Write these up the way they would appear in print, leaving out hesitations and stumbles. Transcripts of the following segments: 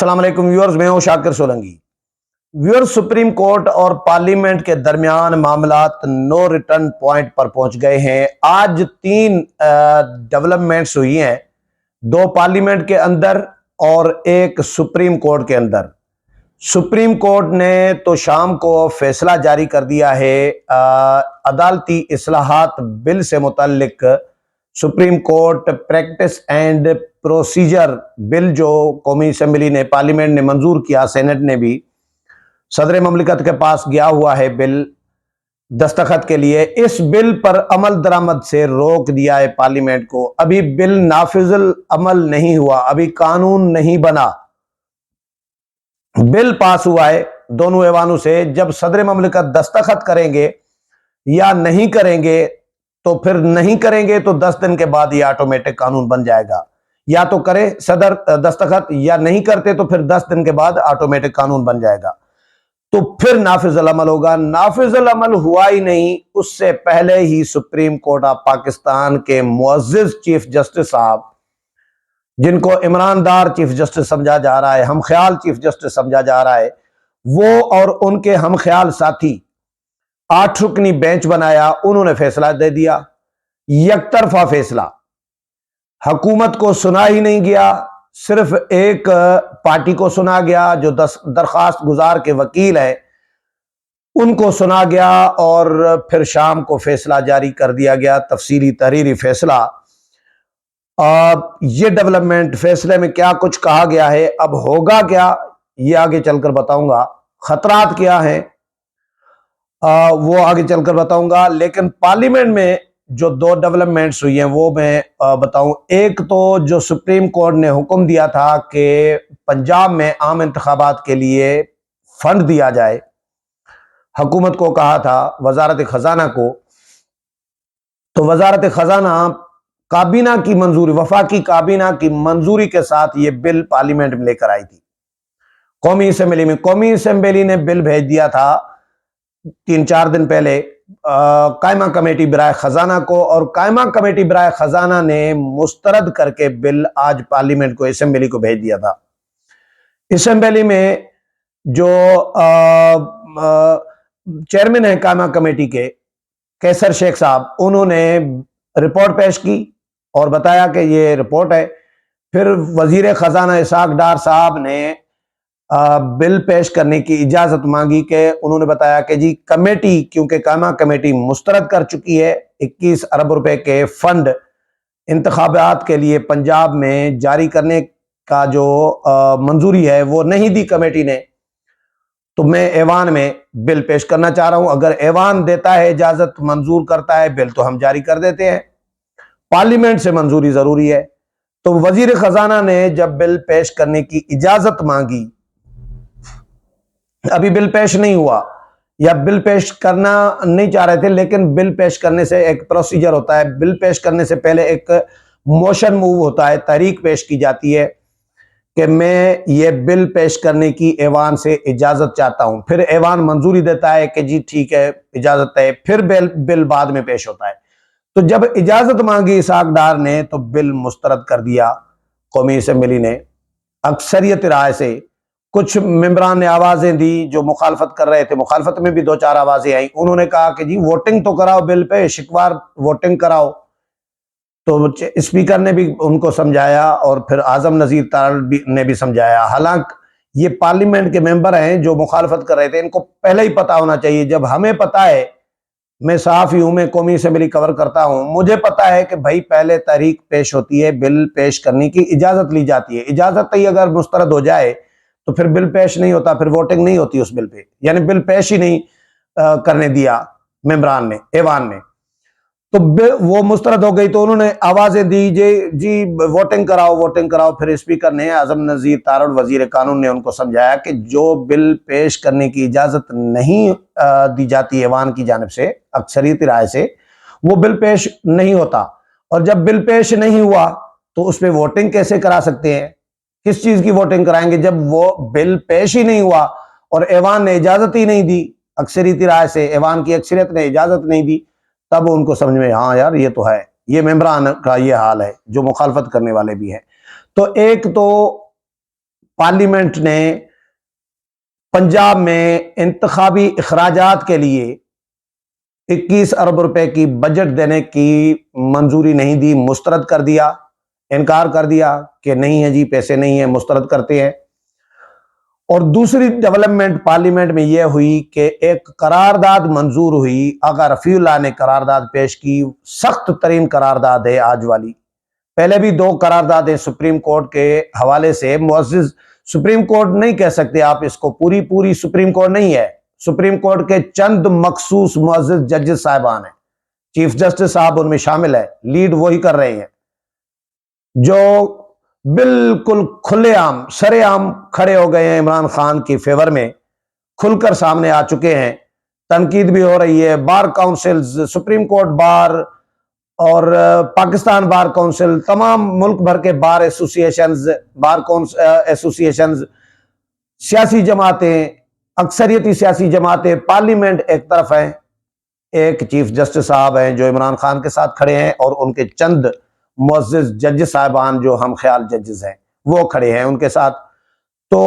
अस्सलाम वालेकुम व्यूअर्स, मैं हूं Shakir Solanki. Viewers, supreme court और पार्लियामेंट के दरमियान मामलात नो रिटर्न पॉइंट पर पहुंच गए हैं। आज तीन डेवलपमेंट्स हुई हैं, दो पार्लियामेंट के अंदर और एक सुप्रीम कोर्ट के अंदर। सुप्रीम कोर्ट ने तो शाम को फैसला जारी कर दिया है अदालती इस्लाहात बिल से मुतल्लिक। Supreme court practice and procedure bill जो कौमी असम्बली ने, पार्लियामेंट ने मंजूर किया, सेनेट ने भी, सदर ममलिकत के पास गया हुआ है बिल दस्तखत के लिए। इस बिल पर अमल दरामद से रोक दिया है पार्लियामेंट को। अभी बिल नाफिजुल अमल नहीं हुआ, अभी कानून नहीं बना। बिल पास हुआ है दोनों ऐवानों से। जब सदर ममलिकत दस्तखत करेंगे या नहीं करेंगे, तो फिर नहीं करेंगे तो 10 दिन के बाद ये ऑटोमेटिक कानून बन जाएगा। या तो करे सदर दस्तखत, या नहीं करते तो फिर 10 दिन के बाद ऑटोमेटिक कानून बन जाएगा, तो फिर नाफिजुल अमल होगा। नाफिजुल अमल हुआ ही नहीं, उससे पहले ही सुप्रीम कोर्ट ऑफ पाकिस्तान के मुअज़्ज़िज़ चीफ जस्टिस साहब, जिनको ईमानदार चीफ जस्टिस समझा जा रहा है, हम ख्याल चीफ जस्टिस समझा जा रहा है, वो और उनके हम ख्याल साथी 8 रुकनी बेंच बनाया। उन्होंने फैसला दे दिया, यकतरफा फैसला। हुकूमत को सुना ही नहीं गया, सिर्फ एक पार्टी को सुना गया जो दरखास्त गुजार के वकील है, उनको सुना गया और फिर शाम को फैसला जारी कर दिया गया, तफसीली तहरीरी फैसला। ये डेवलपमेंट फैसले में क्या कुछ कहा गया है, अब होगा क्या, ये आगे चलकर बताऊंगा। खतरात क्या है वो आगे चलकर बताऊंगा। लेकिन पार्लियामेंट में जो दो डेवलपमेंट्स हुई हैं वो मैं बताऊं। एक तो जो सुप्रीम कोर्ट ने हुक्म दिया था कि पंजाब में आम इंतखाबात के लिए फंड दिया जाए, हुकूमत को कहा था, वजारत खजाना को, तो वजारत खजाना काबीना की मंजूरी, वफाकी काबीना की मंजूरी के साथ ये बिल पार्लियामेंट में लेकर आई थी। कौमी असम्बली में, कौमी असम्बली ने बिल भेज दिया था 3-4 दिन पहले कायमा कमेटी बराए खजाना को, और कायमा कमेटी बराए खजाना ने मुस्तरद करके बिल आज पार्लियामेंट को, असम्बली को भेज दिया था। असम्बली में जो चेयरमैन है कायमा कमेटी के, कैसर शेख साहब, उन्होंने रिपोर्ट पेश की और बताया कि ये रिपोर्ट है। फिर वजीर खजाना इसाक डार साहब ने बिल पेश करने की इजाजत मांगी कि उन्होंने बताया कि जी कमेटी, क्योंकि कायमा कमेटी मुस्तरद कर चुकी है 21 अरब रुपए के फंड इंतखाबात के लिए पंजाब में जारी करने का जो मंजूरी है वो नहीं दी कमेटी ने, तो मैं ऐवान में बिल पेश करना चाह रहा हूं। अगर ऐवान देता है इजाजत, मंजूर करता है बिल, तो हम जारी कर देते हैं। पार्लियामेंट से मंजूरी जरूरी है। तो वजीर खजाना ने जब बिल पेश करने की इजाजत मांगी, अभी बिल पेश नहीं हुआ या बिल पेश करना नहीं चाह रहे थे, लेकिन बिल पेश करने से एक प्रोसीजर होता है। बिल पेश करने से पहले एक मोशन मूव होता है, तहरीक पेश की जाती है कि मैं ये बिल पेश करने की ऐवान से इजाजत चाहता हूं। फिर ऐवान मंजूरी देता है कि जी ठीक है, इजाजत है। फिर बिल बाद में पेश होता है। तो जब इजाजत मांगी इसाक डार ने, तो बिल मुस्तरद कर दिया कौमी असम्बली ने अक्सरियत राय से। कुछ मेंबरान ने आवाजें दी जो मुखालफत कर रहे थे, मुखालफत में भी 2-4 आवाजें आई। उन्होंने कहा कि जी वोटिंग तो कराओ बिल पे, शिकवार वोटिंग कराओ। तो स्पीकर ने भी उनको समझाया और फिर आजम नजीर तारड़ ने भी समझाया। हालांकि ये पार्लियामेंट के मेंबर हैं जो मुखालफत कर रहे थे, इनको पहले ही पता होना चाहिए। जब हमें पता है, मैं सहाफी हूं, मैं कौमी असम्बली कवर करता हूं, मुझे पता है कि भाई पहले तहरीक पेश होती है, बिल पेश करने की इजाजत ली जाती है। इजाजत ही अगर मुस्तरद हो जाए तो फिर बिल पेश नहीं होता, फिर वोटिंग नहीं होती उस बिल पे। यानी बिल पेश ही नहीं करने दिया मेंबरान ने, ऐवान ने। तो वो मुस्तरद हो गई, तो उन्होंने आवाजें दी जी वोटिंग कराओ, वोटिंग कराओ। फिर स्पीकर ने, आजम नजीर तारड़ वजीर कानून ने उनको समझाया कि जो बिल पेश करने की इजाजत नहीं दी जाती ऐवान की जानिब से, अक्सरियत राय से, वो बिल पेश नहीं होता। और जब बिल पेश नहीं हुआ तो उस पर वोटिंग कैसे करा सकते हैं? किस चीज की वोटिंग कराएंगे जब वो बिल पेश ही नहीं हुआ और ऐवान ने इजाजत ही नहीं दी, अक्सरियत राय से ऐवान की अक्सरियत ने इजाजत नहीं दी। तब उनको समझ में, हाँ यार ये तो है, ये मेंबरान का ये हाल है जो मुखालफत करने वाले भी हैं। तो एक तो पार्लियामेंट ने पंजाब में इंतखाबी अखराजात के लिए 21 अरब रुपए की बजट देने की मंजूरी नहीं दी, मुस्तरद कर दिया, इनकार कर दिया कि नहीं है जी, पैसे नहीं है, मुस्तरद करते हैं। और दूसरी डेवलपमेंट पार्लियामेंट में यह हुई कि एक करारदाद मंजूर हुई। आगा रफीउल्लाह ने करारदाद पेश की, सख्त तरीन करारदाद है आज वाली। पहले भी 2 करारदादें सुप्रीम कोर्ट के हवाले से, मुअज़्ज़िज़ सुप्रीम कोर्ट नहीं कह सकते आप इसको, पूरी सुप्रीम कोर्ट नहीं है। सुप्रीम कोर्ट के चंद मखसूस मुअज़्ज़िज़ जजेस साहिबान हैं, चीफ जस्टिस साहब उनमें शामिल है, लीड वही कर रहे हैं, जो बिल्कुल खुलेआम सरेआम खड़े हो गए हैं इमरान खान की फेवर में, खुलकर सामने आ चुके हैं। तनकीद भी हो रही है। Bar council, supreme court bar और पाकिस्तान बार काउंसिल, तमाम मुल्क भर के बार एसोसिएशंस, एसोसिएशंस, सियासी जमातें, अक्सरियती सियासी जमातें, पार्लियामेंट एक तरफ है, एक चीफ जस्टिस साहब हैं जो इमरान खान के साथ खड़े हैं, और उनके चंद मुअज़्ज़िज़ जज साहिबान जो हम ख्याल जजेस हैं वो खड़े हैं उनके साथ। तो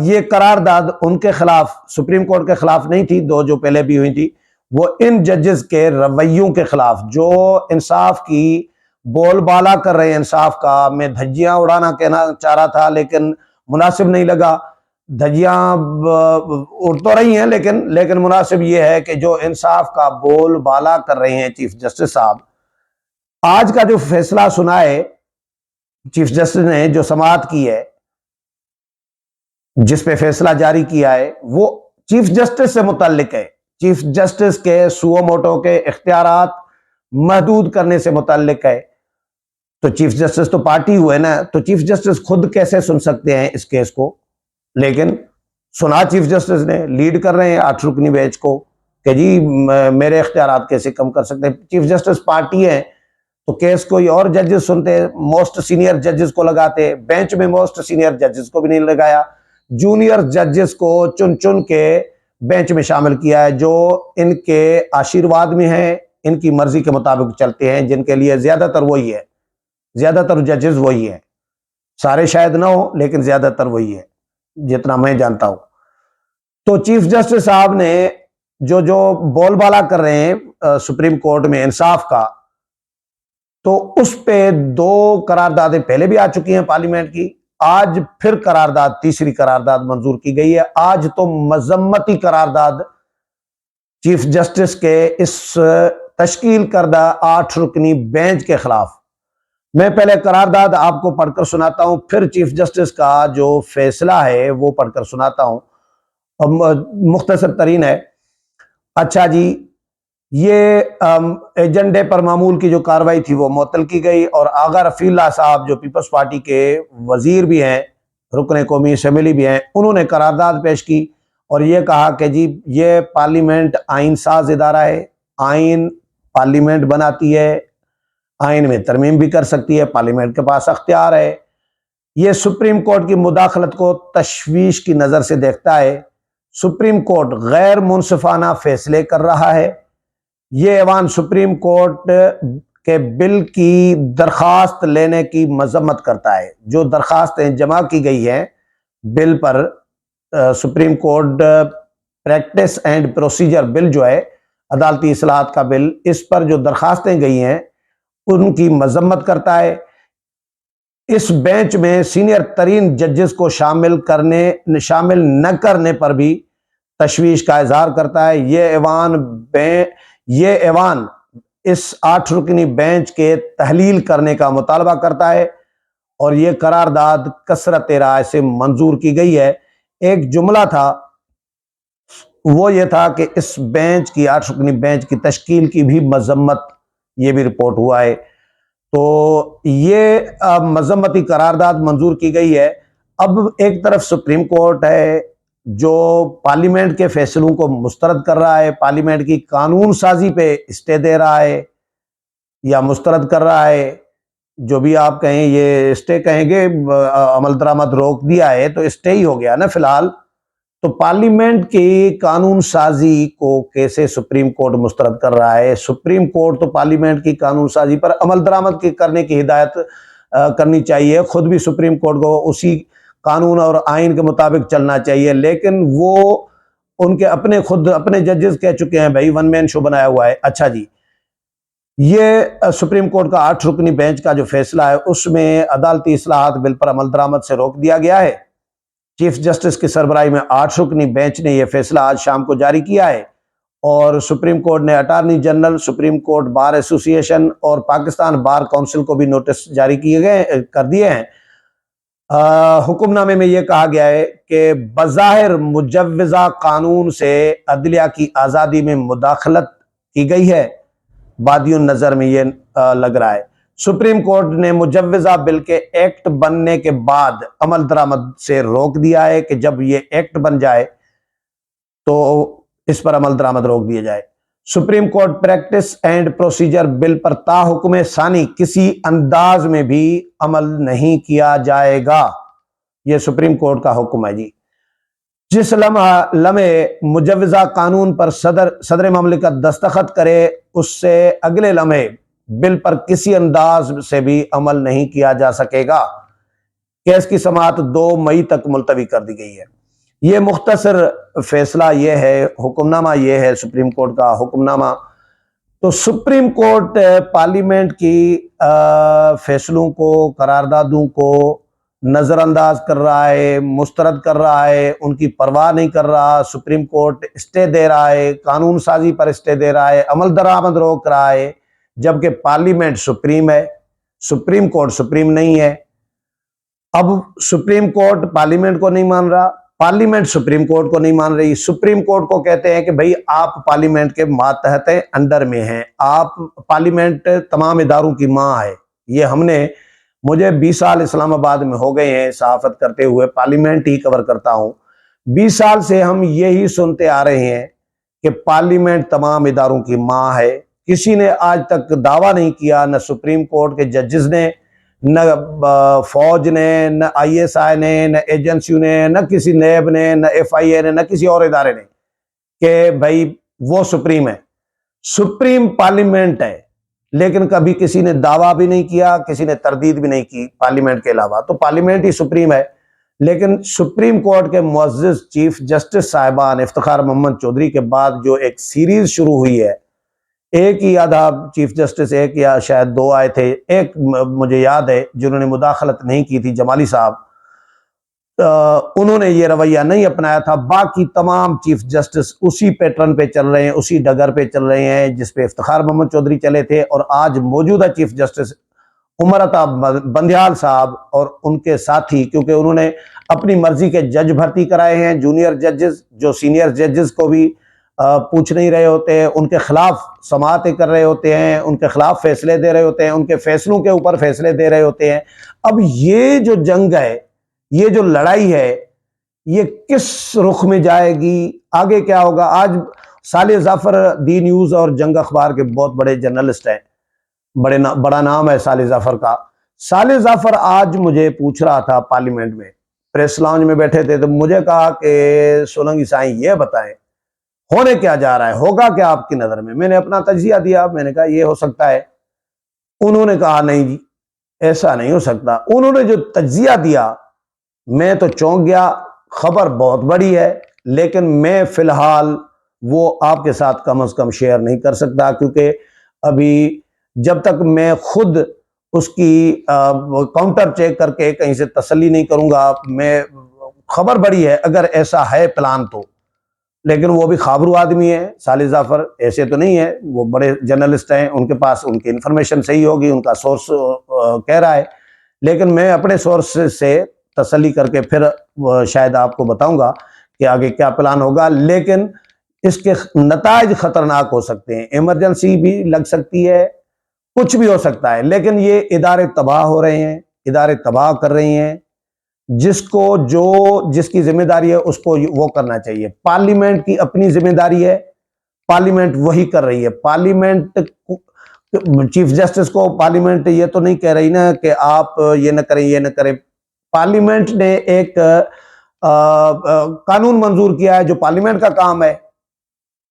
ये करारदाद उनके खिलाफ, सुप्रीम कोर्ट के खिलाफ नहीं थी, 2 जो पहले भी हुई थी, वो इन जजेस के रवैयों के खिलाफ, जो इंसाफ की बोलबाला कर रहे हैं, इंसाफ का। मैं धज्जियां उड़ाना कहना चाह रहा था लेकिन मुनासिब नहीं लगा। धज्जियां उड़ तो रही हैं लेकिन मुनासिब ये है कि जो इंसाफ का बोलबाला कर रहे हैं चीफ जस्टिस साहब, आज का जो फैसला सुना है चीफ जस्टिस ने, जो समाअत की है, जिस पे फैसला जारी किया है, वो चीफ जस्टिस से मुतल्लिक है। चीफ जस्टिस के सुओ मोटो के इख्तियारात महदूद करने से मुतल्लिक है। तो चीफ जस्टिस तो पार्टी हुए ना, तो चीफ जस्टिस खुद कैसे सुन सकते हैं इस केस को? लेकिन सुना चीफ जस्टिस ने, लीड कर रहे हैं 8 रुकनी बेंच को कि जी मेरे इख्तियारात कैसे कम कर सकते हैं। चीफ जस्टिस पार्टी है तो केस कोई और जजेस सुनते, मोस्ट सीनियर जजेस को लगाते। बेंच में मोस्ट सीनियर जजेस को भी नहीं लगाया, जूनियर जजेस को चुन चुन के बेंच में शामिल किया है, जो इनके आशीर्वाद में है, इनकी मर्जी के मुताबिक चलते हैं, जिनके लिए ज्यादातर वही है, ज्यादातर जजेस वही है। सारे शायद ना हो लेकिन ज्यादातर वही है जितना मैं जानता हूं। तो चीफ जस्टिस साहब ने जो जो बोलबाला कर रहे हैं सुप्रीम कोर्ट में इंसाफ का, तो उस पे 2 करारदादें पहले भी आ चुकी हैं पार्लियामेंट की। आज फिर करारदाद, तीसरी करारदाद मंजूर की गई है। आज तो मजम्मती करारदाद चीफ जस्टिस के इस तश्कील करदा 8 रुकनी बेंच के खिलाफ। मैं पहले करारदाद आपको पढ़कर सुनाता हूं, फिर चीफ जस्टिस का जो फैसला है वो पढ़कर सुनाता हूं। मुख्तसर तरीन है। अच्छा जी, ये एजेंडे पर मामूल की जो कार्रवाई थी वो मुअत्तल की गई, और आगा रफीउल्लाह साहब जो पीपल्स पार्टी के वजीर भी हैं, रुकन कौमी असम्बली भी हैं, उन्होंने करारदाद पेश की और ये कहा कि जी ये पार्लियामेंट आइन साज इदारा है, आइन पार्लियामेंट बनाती है, आइन में तरमीम भी कर सकती है, पार्लियामेंट के पास अख्तियार है। ये सुप्रीम कोर्ट की मुदाखलत को तशवीश की नज़र से देखता है। सुप्रीम कोर्ट गैर मुनसिफाना फैसले कर रहा है। ये ऐवान सुप्रीम कोर्ट के बिल की दरखास्त लेने की मजम्मत करता है। जो दरखास्तें जमा की गई हैं बिल पर, supreme court practice and procedure bill जो है, अदालती इस्लाहात का बिल, इस पर जो दरखास्तें गई हैं उनकी मजम्मत करता है। इस बेंच में सीनियर तरीन जजेस को शामिल न करने पर भी तशवीश का इजहार करता है। ये ऐवान इस 8 रुकनी बेंच के तहलील करने का मुतालबा करता है और ये करारदाद कसरत राय से मंजूर की गई है। एक जुमला था, वो ये था कि इस बेंच की, 8 रुकनी बेंच की तश्कील की भी मजम्मत, ये भी रिपोर्ट हुआ है। तो ये मजम्मती करारदाद मंजूर की गई है। अब एक तरफ सुप्रीम कोर्ट है जो पार्लियामेंट के फैसलों को मुस्तरद कर रहा है, पार्लियामेंट की कानून साजी पे स्टे दे रहा है या मुस्तरद कर रहा है, जो भी आप कहें, ये स्टे कहेंगे, अमल दरामद रोक दिया है तो स्टे ही हो गया ना फिलहाल। तो पार्लियामेंट की कानून साजी को कैसे सुप्रीम कोर्ट मुस्तरद कर रहा है? सुप्रीम कोर्ट तो पार्लियामेंट की कानून साजी पर अमल दरामद करने की हिदायत करनी चाहिए, खुद भी सुप्रीम कोर्ट को उसी कानून और आइन के मुताबिक चलना चाहिए, लेकिन वो उनके अपने खुद अपने जजेस कह चुके हैं भाई वन मैन शो बनाया हुआ है। अच्छा जी, ये सुप्रीम कोर्ट का 8 रुकनी बेंच का जो फैसला है उसमें अदालती इस्लाहात बिल पर अमल दरामद से रोक दिया गया है। चीफ जस्टिस की सरबराही में 8 रुकनी बेंच ने यह फैसला आज शाम को जारी किया है और सुप्रीम कोर्ट ने attorney general, supreme court bar association और पाकिस्तान बार काउंसिल को भी नोटिस जारी किए गए कर दिए हैं। हुक्मनामे में यह कहा गया है कि बज़ाहिर मुजव्वज़ा कानून से अदलिया की आज़ादी में मुदाखलत की गई है। बादियों नज़र में ये लग रहा है सुप्रीम कोर्ट ने मुजव्वज़ा बिल के एक्ट बनने के बाद अमल दरामद से रोक दिया है कि जब ये एक्ट बन जाए तो इस पर अमल दरामद रोक दिया जाए। Supreme court practice and procedure bill पर ताहुक्म सानी किसी अंदाज में भी अमल नहीं किया जाएगा। यह सुप्रीम कोर्ट का हुक्म है जी। जिस लम्हे मुजव्वज़ा कानून पर सदर ममलिकत दस्तखत करे उससे अगले लम्हे बिल पर किसी अंदाज से भी अमल नहीं किया जा सकेगा। केस की समाअत 2 मई तक मुलतवी कर दी गई है। ये मुख्तसर फैसला ये है, हुक्मनामा ये है सुप्रीम कोर्ट का हुक्मनामा। तो सुप्रीम कोर्ट पार्लियामेंट की फैसलों को, करारदादों को नजरअंदाज कर रहा है, मुस्तरद कर रहा है, उनकी परवाह नहीं कर रहा। सुप्रीम कोर्ट स्टे दे रहा है, कानून साजी पर स्टे दे रहा है, अमल दरामद रोक रहा है, जबकि पार्लियामेंट सुप्रीम है, सुप्रीम कोर्ट सुप्रीम नहीं है। अब सुप्रीम कोर्ट पार्लियामेंट को नहीं मान रहा, पार्लियामेंट सुप्रीम कोर्ट को नहीं मान रही। सुप्रीम कोर्ट को कहते हैं कि भाई आप पार्लियामेंट के मातहत अंडर में हैं, आप पार्लियामेंट तमाम इदारों की माँ है। ये मुझे 20 साल इस्लामाबाद में हो गए हैं सहाफत करते हुए, पार्लियामेंट ही कवर करता हूं। 20 साल से हम यही सुनते आ रहे हैं कि पार्लियामेंट तमाम इदारों की माँ है। किसी ने आज तक दावा नहीं किया, न सुप्रीम कोर्ट के जजेस ने, न फौज ने, न ISI ने, न एजेंसियों ने, न किसी नैब ने, न FIA ने, न किसी और इदारे ने, कि भाई वो सुप्रीम है। सुप्रीम पार्लियामेंट है, लेकिन कभी किसी ने दावा भी नहीं किया, किसी ने तरदीद भी नहीं की पार्लियामेंट के अलावा। तो पार्लियामेंट ही सुप्रीम है। लेकिन सुप्रीम कोर्ट के मुअज़्ज़िज़ चीफ जस्टिस साहिबान इफ्तिखार मोहम्मद चौधरी के बाद जो एक सीरीज शुरू हुई है, एक ही आधा चीफ जस्टिस, एक या शायद 2 आए थे, एक मुझे याद है जिन्होंने मुदाखलत नहीं की थी, जमाली साहब, उन्होंने ये रवैया नहीं अपनाया था। बाकी तमाम चीफ जस्टिस उसी पैटर्न पे चल रहे हैं, उसी डगर पे चल रहे हैं जिस पे इफ्तिखार मोहम्मद चौधरी चले थे। और आज मौजूदा चीफ जस्टिस उमर अता बंदियाल साहब और उनके साथी, क्योंकि उन्होंने अपनी मर्जी के जज भर्ती कराए हैं, जूनियर जजेस जो सीनियर जजेस को भी पूछ नहीं रहे होते हैं, उनके खिलाफ समाअतें कर रहे होते हैं, उनके खिलाफ फैसले दे रहे होते हैं, उनके फैसलों के ऊपर फैसले दे रहे होते हैं। अब ये जो जंग है, ये जो लड़ाई है, ये किस रुख में जाएगी, आगे क्या होगा? आज साले जाफर दी न्यूज़ और जंग अखबार के बहुत बड़े जर्नलिस्ट हैं, बड़ा नाम है साले जाफर का। साले जाफर आज मुझे पूछ रहा था, पार्लियामेंट में प्रेस लॉन्ज में बैठे थे, तो मुझे कहा कि सोलंकी साईं ये बताएं होने क्या जा रहा है, होगा क्या आपकी नज़र में? मैंने अपना तज्जिया दिया, मैंने कहा ये हो सकता है। उन्होंने कहा नहीं जी ऐसा नहीं हो सकता। उन्होंने जो तज्जिया दिया मैं तो चौंक गया। खबर बहुत बड़ी है, लेकिन मैं फिलहाल वो आपके साथ कम से कम शेयर नहीं कर सकता, क्योंकि अभी जब तक मैं खुद उसकी काउंटर चेक करके कहीं से तसल्ली नहीं करूंगा। मैं खबर बड़ी है अगर ऐसा है प्लान तो, लेकिन वो भी खाबरू आदमी है साले जाफर, ऐसे तो नहीं है। वो बड़े जर्नलिस्ट हैं, उनके पास उनकी इन्फॉर्मेशन सही होगी, उनका सोर्स कह रहा है। लेकिन मैं अपने सोर्स से तसल्ली करके फिर शायद आपको बताऊंगा कि आगे क्या प्लान होगा। लेकिन इसके नताइज खतरनाक हो सकते हैं, इमरजेंसी भी लग सकती है, कुछ भी हो सकता है। लेकिन ये इदारे तबाह हो रहे हैं, इदारे तबाह कर रही हैं। जिसकी जिम्मेदारी है उसको वो करना चाहिए। पार्लियामेंट की अपनी जिम्मेदारी है, पार्लियामेंट वही कर रही है। पार्लियामेंट चीफ जस्टिस को पार्लियामेंट ये तो नहीं कह रही ना कि आप ये न करें, ये न करें। पार्लियामेंट ने एक कानून मंजूर किया है, जो पार्लियामेंट का काम है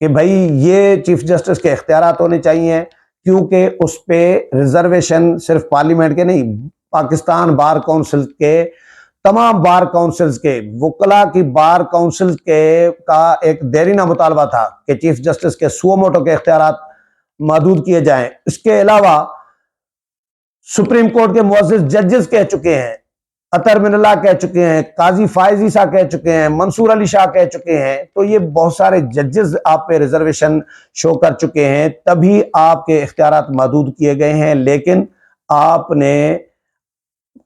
कि भाई ये चीफ जस्टिस के इख्तियारात होने चाहिए, क्योंकि उस पे रिजर्वेशन सिर्फ पार्लियामेंट के नहीं, पाकिस्तान बार काउंसिल के तमाम बार काउंसिल्स के वकला की बार काउंसिल के का एक देरीना मुतालबा था कि चीफ जस्टिस के सुओ मोटो के इख्तियारात महदूद किए जाएं। इसके अलावा सुप्रीम कोर्ट के मुअज़्ज़िज़ जजेस कह चुके हैं, अतर मिनल्ला कह चुके हैं, काजी फायज ईसा कह चुके हैं, मंसूर अली शाह कह चुके हैं। तो ये बहुत सारे जजेस आप पे रिजर्वेशन शो कर चुके हैं, तभी आपके इख्तियारात महदूद किए गए हैं। लेकिन आपने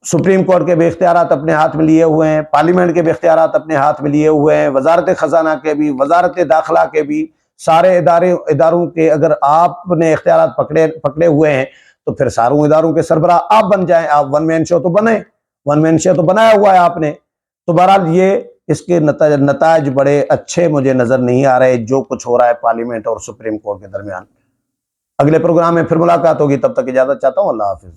सुप्रीम कोर्ट के भी इख्तियारात अपने हाथ में लिए हुए हैं, पार्लियामेंट के भी इख्तियारात अपने हाथ में लिए हुए हैं, वजारत खजाना के भी, वजारत दाखिला के भी, सारे इदारों के अगर आपने इख्तियारात पकड़े हुए हैं तो फिर सारों इदारों के सरबराह आप बन जाएं। आप वन मैन शो तो बने, वन मैन शो तो बनाया हुआ है आपने। तो बहरहाल ये इसके नताज बड़े अच्छे मुझे नजर नहीं आ रहे जो कुछ हो रहा है पार्लियामेंट और सुप्रीम कोर्ट के दरमियान। अगले प्रोग्राम में फिर मुलाकात होगी, तब तक इजाजत चाहता हूँ। अल्लाह हाफिज।